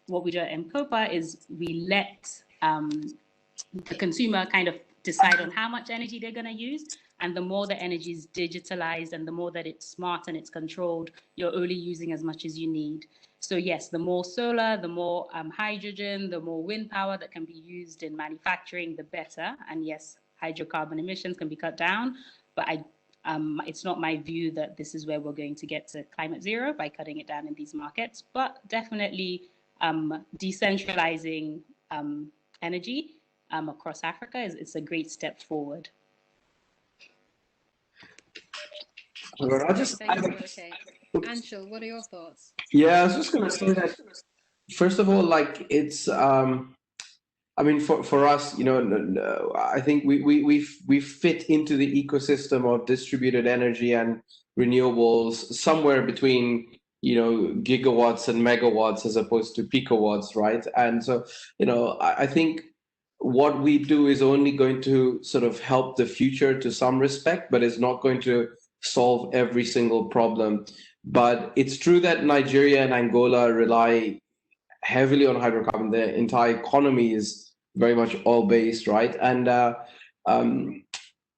what we do at MCOPA is we let the consumer kind of decide on how much energy they're going to use. And the more the energy is digitalized and the more that it's smart and it's controlled, you're only using as much as you need. So yes, the more solar, the more hydrogen, the more wind power that can be used in manufacturing, the better. And yes, hydrocarbon emissions can be cut down, but it's not my view that this is where we're going to get to climate zero by cutting it down in these markets, but definitely decentralizing energy across Africa it's a great step forward. Okay. Anshul, what are your thoughts? Yeah, I was just going to say that, first of all, like it's, I mean, for us, you know, I think we fit into the ecosystem of distributed energy and renewables somewhere between, you know, gigawatts and megawatts as opposed to picowatts, right? And so, you know, I think what we do is only going to sort of help the future to some respect, but it's not going to solve every single problem. But it's true that Nigeria and Angola rely heavily on hydrocarbon. Their entire economy is very much oil-based, right? And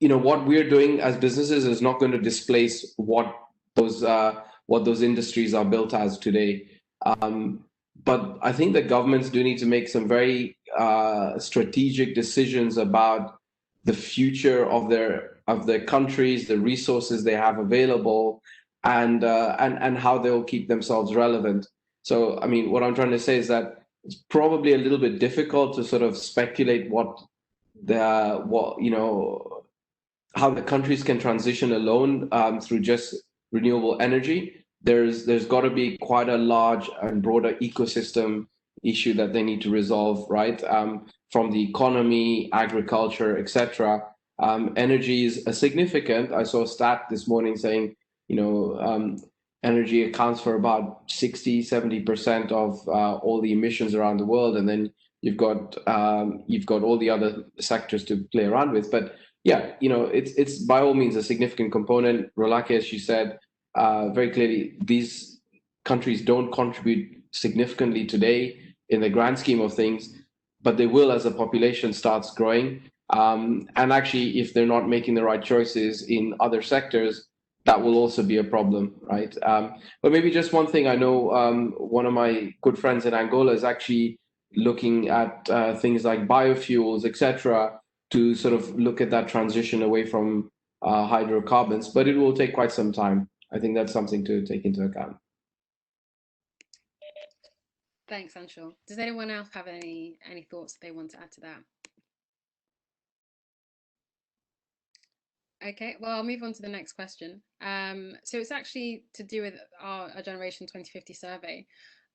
you know, what we're doing as businesses is not going to displace what those industries are built as today. But I think that governments do need to make some very strategic decisions about the future of their countries, the resources they have available, and how they'll keep themselves relevant. So, I mean, what I'm trying to say is that it's probably a little bit difficult to sort of speculate how the countries can transition alone through just renewable energy. There's got to be quite a large and broader ecosystem issue that they need to resolve, right? From the economy, agriculture, etc. Energy is significant. I saw a stat this morning saying, you know, energy accounts for about 60-70% of all the emissions around the world, and then you've got all the other sectors to play around with. But yeah, you know, it's by all means a significant component. Rolake, as you said very clearly, these countries don't contribute significantly today in the grand scheme of things, but they will as the population starts growing. And actually, if they're not making the right choices in other sectors, that will also be a problem, right? But maybe just one thing I know, one of my good friends in Angola is actually looking at things like biofuels, etc., to sort of look at that transition away from hydrocarbons, but it will take quite some time. I think that's something to take into account. Thanks, Anshul. Does anyone else have any thoughts they want to add to that? Okay, well, I'll move on to the next question. So it's actually to do with our Generation 2050 survey.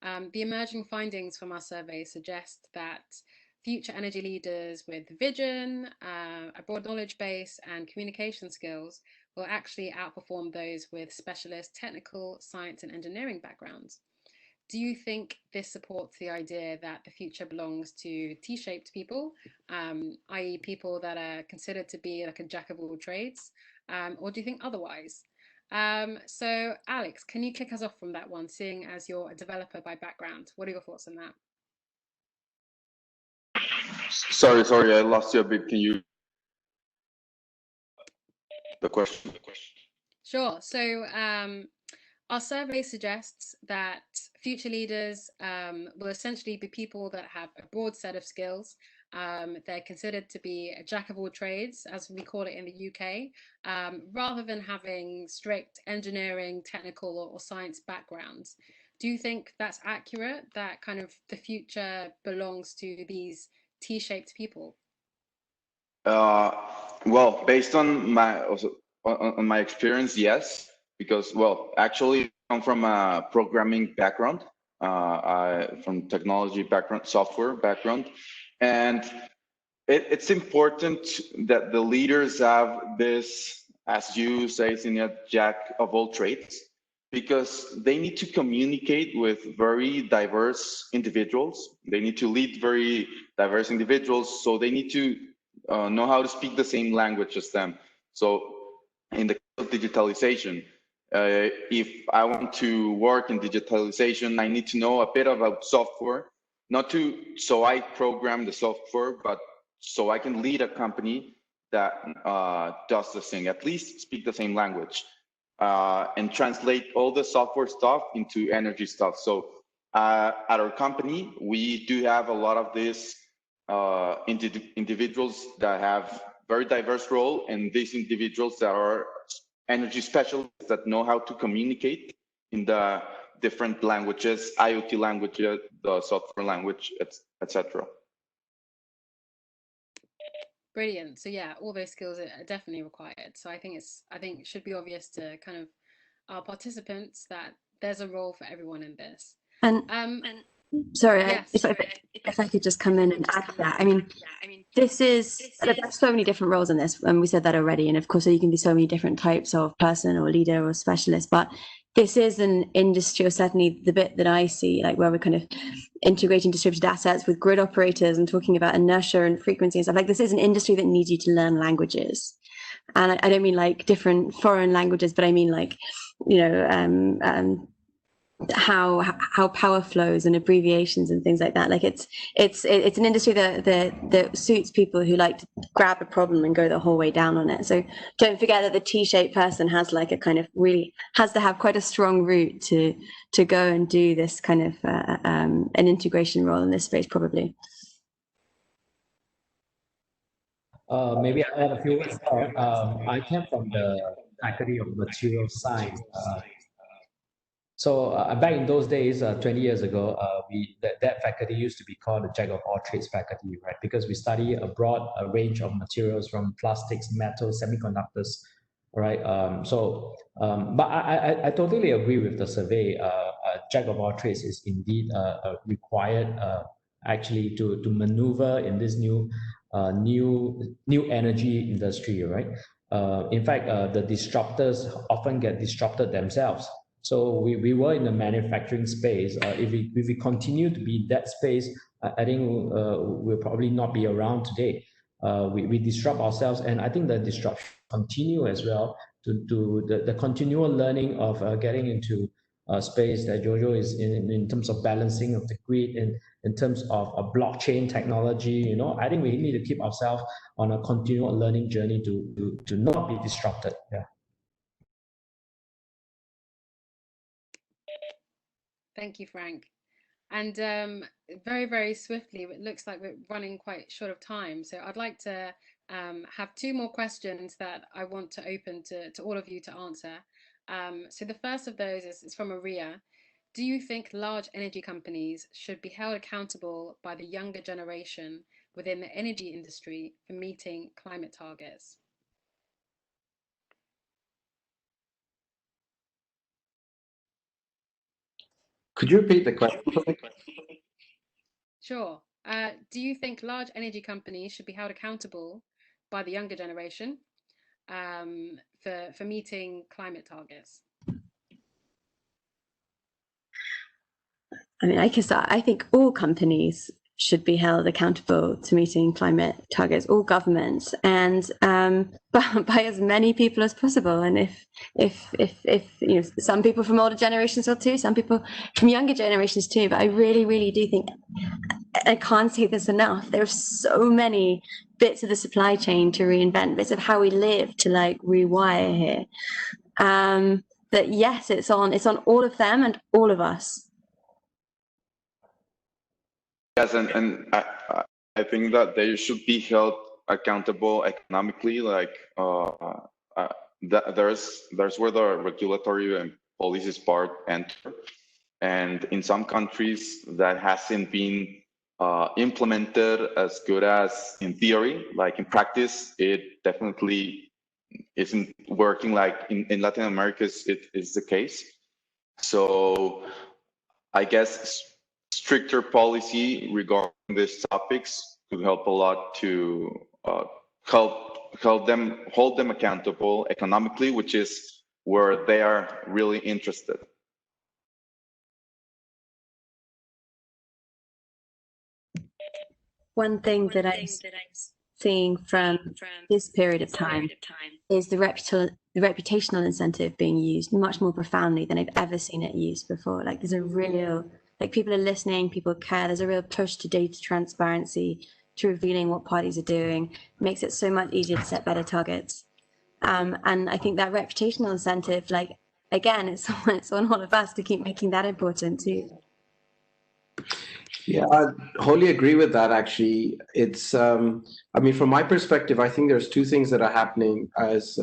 The emerging findings from our survey suggest that future energy leaders with vision, a broad knowledge base, and communication skills will actually outperform those with specialist technical, science, and engineering backgrounds. Do you think this supports the idea that the future belongs to T-shaped people, i.e. people that are considered to be like a jack of all trades, or do you think otherwise? So Alex, can you kick us off from that one, seeing as you're a developer by background? What are your thoughts on that? Sorry, I lost you a bit. Can you the question? Sure. So our survey suggests that future leaders will essentially be people that have a broad set of skills. They're considered to be a jack of all trades, as we call it in the UK, rather than having strict engineering, technical, or science backgrounds. Do you think that's accurate, that kind of the future belongs to these T-shaped people? Well, based on my experience, yes, because actually, I come from a programming background, from technology background, software background, and it's important that the leaders have this, as you say, senior jack of all trades, because they need to communicate with very diverse individuals. They need to lead very diverse individuals, so they need to know how to speak the same language as them. So in the case of digitalization, if I want to work in digitalization, I need to know a bit about software, so I program the software, but so I can lead a company that does the thing, at least speak the same language, and translate all the software stuff into energy stuff. So at our company, we do have a lot of these individuals that have very diverse role, and these individuals that are energy specialists that know how to communicate in the different languages, IoT languages, the software language, etc. Brilliant. So yeah, all those skills are definitely required. So I think it should be obvious to kind of our participants that there's a role for everyone in this. Sorry, yes, if I could just come in and add to that. I mean, there's so many different roles in this, and we said that already. And of course, you can be so many different types of person or leader or specialist. But this is an industry, or certainly the bit that I see, like where we're kind of integrating distributed assets with grid operators and talking about inertia and frequency and stuff. Like this is an industry that needs you to learn languages. And I don't mean like different foreign languages, but I mean like, you know, how power flows and abbreviations and things like that. Like it's an industry that suits people who like to grab a problem and go the whole way down on it. So don't forget that the T-shaped person has like a kind of really has to have quite a strong route to go and do this kind of an integration role in this space probably. Maybe I add a few words there. I came from the Faculty of Material Science. So back in those days, 20 years ago, that faculty used to be called the Jack of all trades faculty, right? Because we study a broad range of materials from plastics, metals, semiconductors, right? But I totally agree with the survey. Jack of all trades is indeed required actually to maneuver in this new energy industry, right? In fact, the disruptors often get disrupted themselves. So we were in the manufacturing space. If we continue to be that space, I think we'll probably not be around today. We disrupt ourselves, and I think the disruption continue as well to the continual learning of getting into space that Jojo is in terms of balancing of the grid, in terms of a blockchain technology. I think we need to keep ourselves on a continual learning journey to not be disrupted. Yeah. Thank you, Frank. And very, very swiftly, it looks like we're running quite short of time. So I'd like to have two more questions that I want to open to all of you to answer. So the first of those is from Maria. Do you think large energy companies should be held accountable by the younger generation within the energy industry for meeting climate targets? Could you repeat the question? Sure. Do you think large energy companies should be held accountable by the younger generation for meeting climate targets? I mean, I can start. I think all companies should be held accountable to meeting climate targets, all governments, and by as many people as possible. And if some people from older generations will too, some people from younger generations too. But I really, really do think, I can't say this enough, there are so many bits of the supply chain to reinvent, bits of how we live to rewire here. That yes, it's on all of them and all of us. Yes, and I think that they should be held accountable economically. There's where the regulatory and policies part enter, and in some countries that hasn't been implemented as good as in theory. Like in practice, it definitely isn't working like in Latin America it is the case. So I guess stricter policy regarding these topics could help a lot to hold them accountable economically, which is where they are really interested. One thing that I'm seeing from this period of time is the reputational incentive being used much more profoundly than I've ever seen it used before. There's a real, people are listening, people care. There's a real push to data transparency, to revealing what parties are doing. It makes it so much easier to set better targets. And I think that reputational incentive, again, it's on all of us to keep making that important too. Yeah, I wholly agree with that, actually. It's, I mean, from my perspective, I think there's two things that are happening. As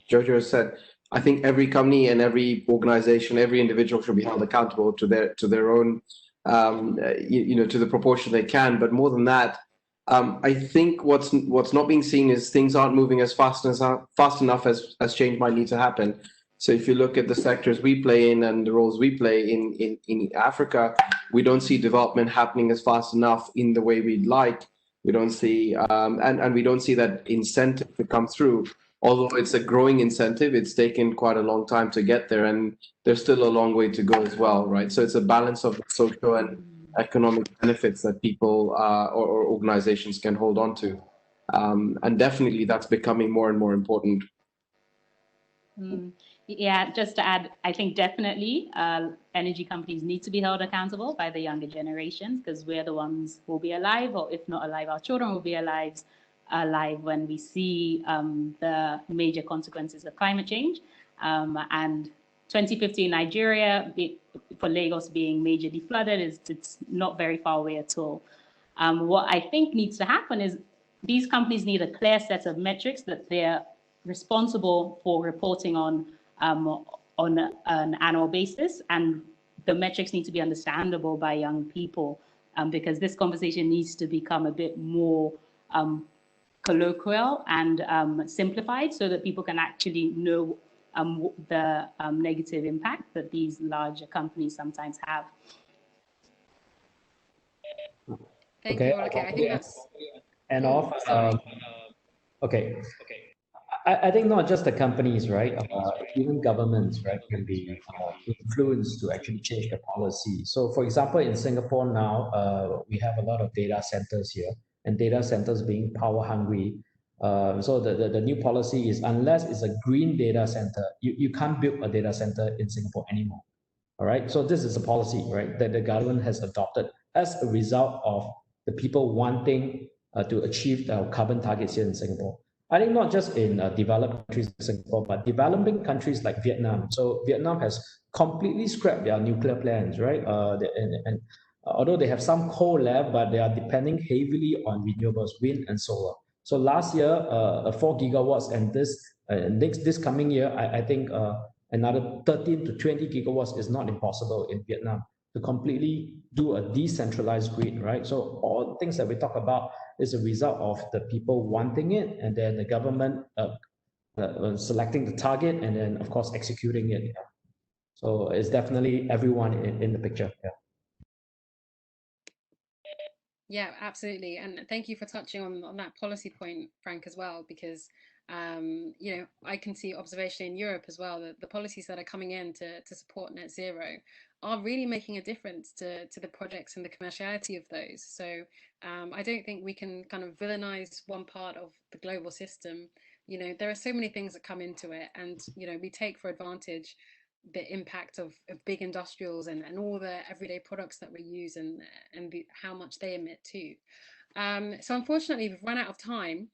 Jojo said, I think every company and every organization, every individual should be held accountable to their own, to the proportion they can. But more than that, I think what's not being seen is things aren't moving as fast enough as change might need to happen. So if you look at the sectors we play in and the roles we play in Africa, we don't see development happening as fast enough in the way we'd like. We don't see, and we don't see that incentive to come through. Although it's a growing incentive, it's taken quite a long time to get there, and there's still a long way to go as well, right? So it's a balance of social and economic benefits that people or organizations can hold on to. And definitely that's becoming more and more important. Yeah, just to add, I think definitely energy companies need to be held accountable by the younger generations, because we're the ones who will be alive, or if not alive, our children will be alive when we see the major consequences of climate change. And 2050 in Nigeria, for Lagos being majorly flooded, it's not very far away at all. What I think needs to happen is these companies need a clear set of metrics that they're responsible for reporting on an annual basis, and the metrics need to be understandable by young people, because this conversation needs to become a bit more colloquial and simplified, so that people can actually know the negative impact that these larger companies sometimes have. Thank you. Okay, I think that's... And off. Okay. I think not just the companies, right? Even governments, right, can be influenced to actually change the policy. So, for example, in Singapore now, we have a lot of data centers here, and data centers being power hungry. So the new policy is, unless it's a green data center, you can't build a data center in Singapore anymore. All right. So this is a policy, right, that the government has adopted as a result of the people wanting to achieve the carbon targets here in Singapore. I think not just in developed countries like Singapore, but developing countries like Vietnam. So Vietnam has completely scrapped their nuclear plans, right? And although they have some coal left, but they are depending heavily on renewables, wind and solar. So last year, 4 gigawatts, and this coming year, I think another 13 to 20 gigawatts is not impossible in Vietnam to completely do a decentralized grid, right? So all the things that we talk about is a result of the people wanting it, and then the government selecting the target, and then of course executing it. Yeah. So it's definitely everyone in the picture. Yeah. Yeah, absolutely. And thank you for touching on that policy point, Frank, as well, because you know, I can see observation in Europe as well, that the policies that are coming in to support net zero are really making a difference to the projects and the commerciality of those. So I don't think we can kind of villainize one part of the global system. You know, there are so many things that come into it, and you know, we take for advantage the impact of big industrials and all the everyday products that we use, and how much they emit too. So unfortunately, we've run out of time.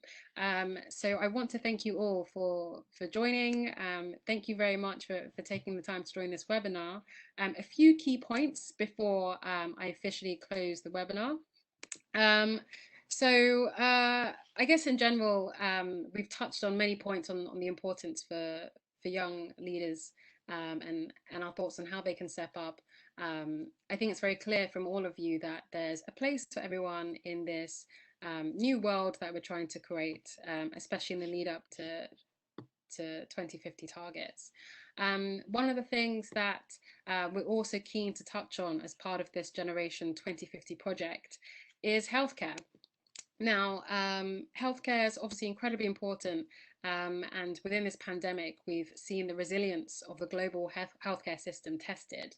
So I want to thank you all for joining. Thank you very much for taking the time to join this webinar. A few key points before I officially close the webinar. So I guess in general, we've touched on many points on the importance for young leaders, and our thoughts on how they can step up. I think it's very clear from all of you that there's a place for everyone in this new world that we're trying to create, especially in the lead up to 2050 targets. One of the things that we're also keen to touch on as part of this Generation 2050 project is healthcare. Now, healthcare is obviously incredibly important, and within this pandemic, we've seen the resilience of the global healthcare system tested.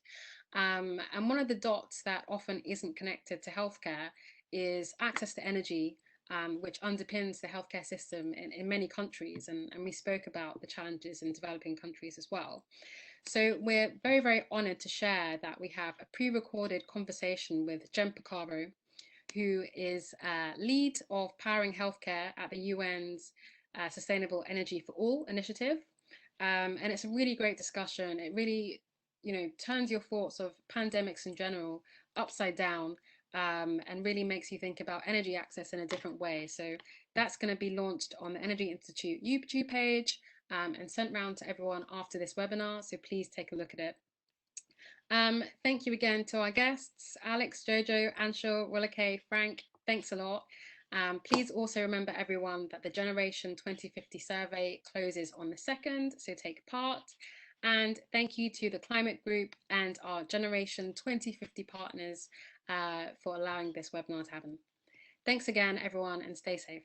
And one of the dots that often isn't connected to healthcare is access to energy, which underpins the healthcare system in many countries. And we spoke about the challenges in developing countries as well. So we're very, very honoured to share that we have a pre-recorded conversation with Jem Picaro, who is lead of powering healthcare at the UN's Sustainable Energy for All initiative. And it's a really great discussion. It really, you know, turns your thoughts of pandemics in general upside down, and really makes you think about energy access in a different way. So that's going to be launched on the Energy Institute YouTube page, and sent round to everyone after this webinar. So please take a look at it. Thank you again to our guests, Alex, Jojo, Anshul, Rolake, Frank. Thanks a lot. Please also remember, everyone, that the Generation 2050 survey closes on the 2nd, so take part. And thank you to the Climate Group and our Generation 2050 partners for allowing this webinar to happen. Thanks again, everyone, and stay safe.